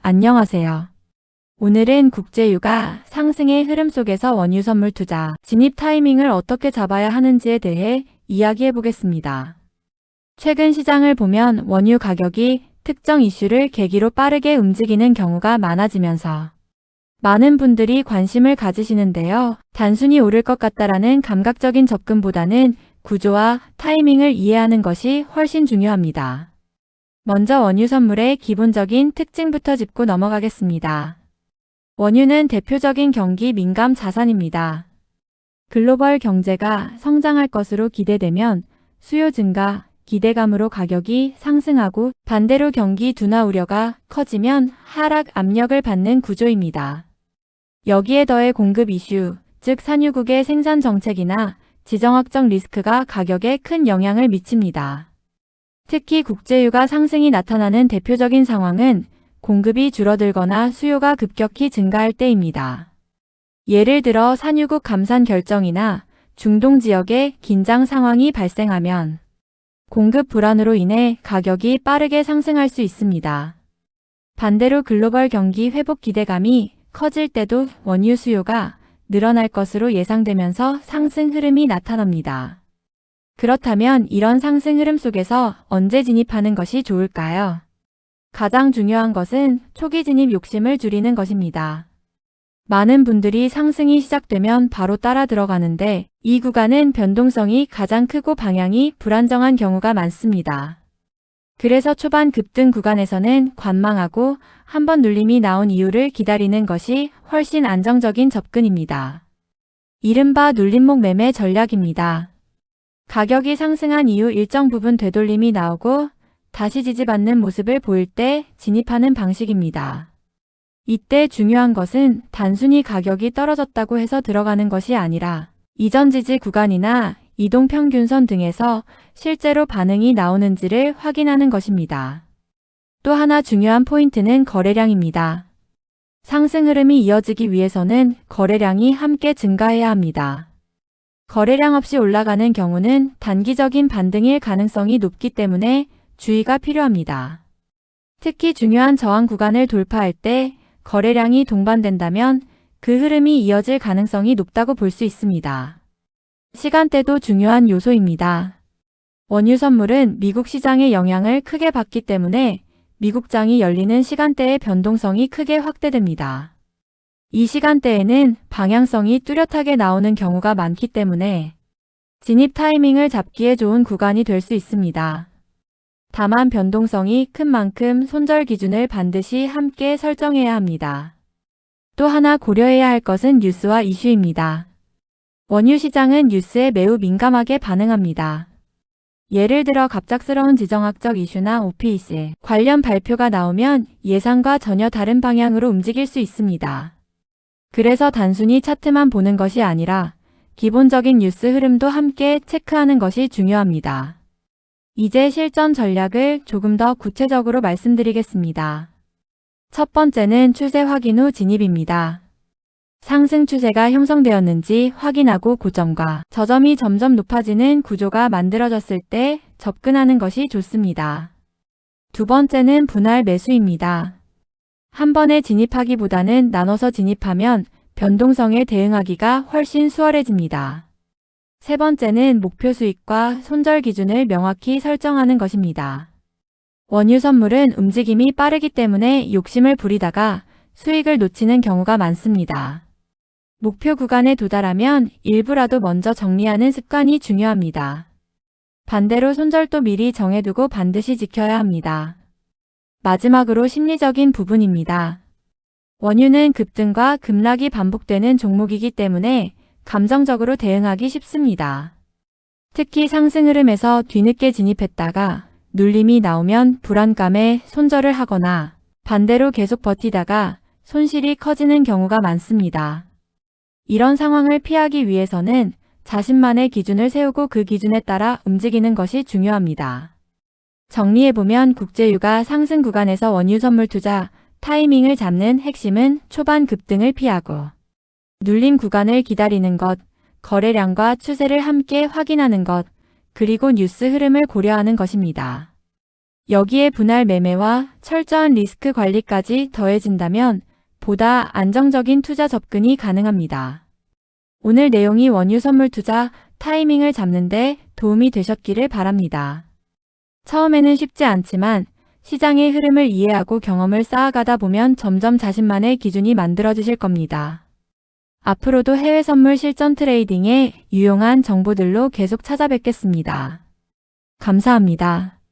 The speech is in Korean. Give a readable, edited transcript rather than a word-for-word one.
안녕하세요. 오늘은 국제유가 상승의 흐름 속에서 원유 선물 투자, 진입 타이밍을 어떻게 잡아야 하는지에 대해 이야기해 보겠습니다. 최근 시장을 보면 원유 가격이 특정 이슈를 계기로 빠르게 움직이는 경우가 많아지면서 많은 분들이 관심을 가지시는데요. 단순히 오를 것 같다라는 감각적인 접근보다는 구조와 타이밍을 이해하는 것이 훨씬 중요합니다. 먼저 원유 선물의 기본적인 특징부터 짚고 넘어가겠습니다. 원유는 대표적인 경기 민감 자산입니다. 글로벌 경제가 성장할 것으로 기대되면 수요 증가, 기대감으로 가격이 상승하고 반대로 경기 둔화 우려가 커지면 하락 압력을 받는 구조입니다. 여기에 더해 공급 이슈, 즉 산유국의 생산 정책이나 지정학적 리스크가 가격에 큰 영향을 미칩니다. 특히 국제유가 상승이 나타나는 대표적인 상황은 공급이 줄어들거나 수요가 급격히 증가할 때입니다. 예를 들어 산유국 감산 결정이나 중동 지역의 긴장 상황이 발생하면 공급 불안으로 인해 가격이 빠르게 상승할 수 있습니다. 반대로 글로벌 경기 회복 기대감이 커질 때도 원유 수요가 늘어날 것으로 예상되면서 상승 흐름이 나타납니다. 그렇다면 이런 상승 흐름 속에서 언제 진입하는 것이 좋을까요? 가장 중요한 것은 초기 진입 욕심을 줄이는 것입니다. 많은 분들이 상승이 시작되면 바로 따라 들어가는데 이 구간은 변동성이 가장 크고 방향이 불안정한 경우가 많습니다. 그래서 초반 급등 구간에서는 관망하고 한번 눌림이 나온 이유를 기다리는 것이 훨씬 안정적인 접근입니다. 이른바 눌림목 매매 전략입니다. 가격이 상승한 이후 일정 부분 되돌림이 나오고 다시 지지받는 모습을 보일 때 진입하는 방식입니다. 이때 중요한 것은 단순히 가격이 떨어졌다고 해서 들어가는 것이 아니라 이전 지지 구간이나 이동평균선 등에서 실제로 반응이 나오는지를 확인하는 것입니다. 또 하나 중요한 포인트는 거래량입니다. 상승 흐름이 이어지기 위해서는 거래량이 함께 증가해야 합니다. 거래량 없이 올라가는 경우는 단기적인 반등일 가능성이 높기 때문에 주의가 필요합니다. 특히 중요한 저항 구간을 돌파할 때 거래량이 동반된다면 그 흐름이 이어질 가능성이 높다고 볼 수 있습니다. 시간대도 중요한 요소입니다. 원유 선물은 미국 시장의 영향을 크게 받기 때문에 미국장이 열리는 시간대의 변동성이 크게 확대됩니다. 이 시간대에는 방향성이 뚜렷하게 나오는 경우가 많기 때문에 진입 타이밍을 잡기에 좋은 구간이 될 수 있습니다. 다만 변동성이 큰 만큼 손절 기준을 반드시 함께 설정해야 합니다. 또 하나 고려해야 할 것은 뉴스와 이슈입니다. 원유 시장은 뉴스에 매우 민감하게 반응합니다. 예를 들어 갑작스러운 지정학적 이슈나 OPEC 관련 발표가 나오면 예상과 전혀 다른 방향으로 움직일 수 있습니다. 그래서 단순히 차트만 보는 것이 아니라 기본적인 뉴스 흐름도 함께 체크하는 것이 중요합니다. 이제 실전 전략을 조금 더 구체적으로 말씀드리겠습니다. 첫 번째는 추세 확인 후 진입입니다. 상승 추세가 형성되었는지 확인하고 고점과 저점이 점점 높아지는 구조가 만들어졌을 때 접근하는 것이 좋습니다. 두 번째는 분할 매수입니다. 한 번에 진입하기보다는 나눠서 진입하면 변동성에 대응하기가 훨씬 수월해집니다. 세 번째는 목표 수익과 손절 기준을 명확히 설정하는 것입니다. 원유 선물은 움직임이 빠르기 때문에 욕심을 부리다가 수익을 놓치는 경우가 많습니다. 목표 구간에 도달하면 일부라도 먼저 정리하는 습관이 중요합니다. 반대로 손절도 미리 정해두고 반드시 지켜야 합니다. 마지막으로 심리적인 부분입니다. 원유는 급등과 급락이 반복되는 종목이기 때문에 감정적으로 대응하기 쉽습니다. 특히 상승 흐름에서 뒤늦게 진입했다가 눌림이 나오면 불안감에 손절을 하거나 반대로 계속 버티다가 손실이 커지는 경우가 많습니다. 이런 상황을 피하기 위해서는 자신만의 기준을 세우고 그 기준에 따라 움직이는 것이 중요합니다. 정리해보면 국제유가 상승 구간에서 원유 선물 투자 타이밍을 잡는 핵심은 초반 급등을 피하고 눌림 구간을 기다리는 것, 거래량과 추세를 함께 확인하는 것, 그리고 뉴스 흐름을 고려하는 것입니다. 여기에 분할 매매와 철저한 리스크 관리까지 더해진다면 보다 안정적인 투자 접근이 가능합니다. 오늘 내용이 원유 선물 투자 타이밍을 잡는 데 도움이 되셨기를 바랍니다. 처음에는 쉽지 않지만 시장의 흐름을 이해하고 경험을 쌓아가다 보면 점점 자신만의 기준이 만들어지실 겁니다. 앞으로도 해외 선물 실전 트레이딩에 유용한 정보들로 계속 찾아뵙겠습니다. 감사합니다.